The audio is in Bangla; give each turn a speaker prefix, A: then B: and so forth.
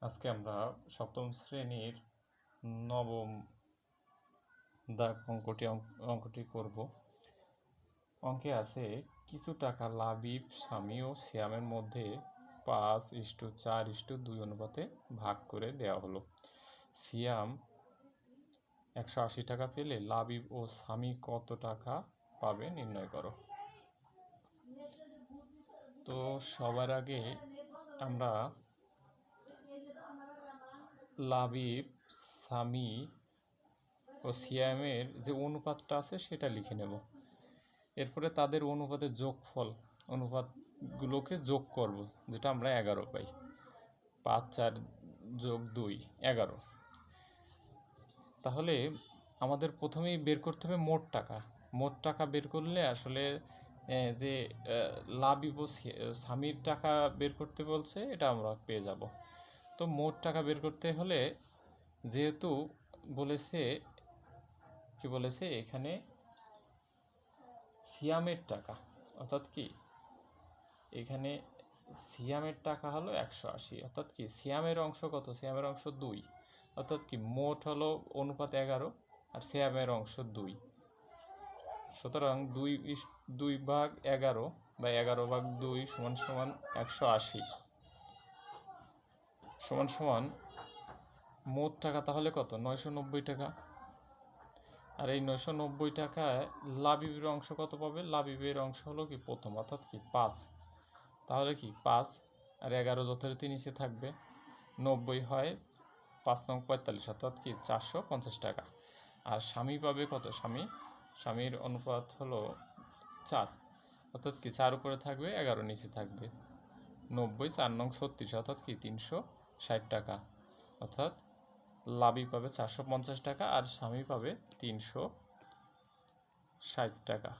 A: আজকে আমরা সপ্তম শ্রেণীর নবম দাগ অঙ্কটি করব। অঙ্কে আছে কিছু টাকা লাবিব, স্বামী ও সিয়ামের মধ্যে 5:4:2 অনুপাতে ভাগ করে দেওয়া হলো। সিয়াম 180 টাকা পেলে লাবিব ও স্বামী কত টাকা পাবে নির্ণয় করো। তো সবার আগে আমরা লাবিব, স্বামী ও সিয়ামের যে অনুপাতটা আছে সেটা লিখে নেব। এরপরে তাদের অনুপাতের অনুপাতগুলোকে যোগ করব, যেটা আমরা 11 পাই। 5:4+2 11। তাহলে আমাদের প্রথমেই বের করতে হবে মোট টাকা। মোট টাকা বের করলে আসলে যে লাবিব ও স্বামীর টাকা বের করতে বলছে এটা আমরা পেয়ে যাব। তো মোট টাকা বের করতে হলে যেহেতু বলেছে এখানে সিয়ামের টাকা, অর্থাৎ কি এখানে সিয়ামের টাকা হলো 180, অর্থাৎ কি সিয়ামের অংশ কত? সিয়ামের অংশ 2, অর্থাৎ কি মোট হলো অনুপাত 11 আর সিয়ামের অংশ 2। সুতরাং 2/11 বা 11/2 = 180 সমান মোট টাকা তাহলে কত? 990 টাকা। আর এই 990 টাকায় লাবিবের অংশ কত পাবে? লাবিবের অংশ হলো কি প্রথম, অর্থাৎ কি 5। তাহলে কি 5 আর 11 যথারীতি নিচে থাকবে, 90 হয় 5 নং 45, অর্থাৎ কি 450 টাকা। আর স্বামী পাবে কত? স্বামীর অনুপাত হলো 4, অর্থাৎ কি 4 উপরে থাকবে, 11 নিচে থাকবে, 90 4 নং 36, অর্থাৎ কি 360 টাকা। অর্থাৎ লাবি পাবে 450 টাকা আর স্বামী পাবে 360 টাকা।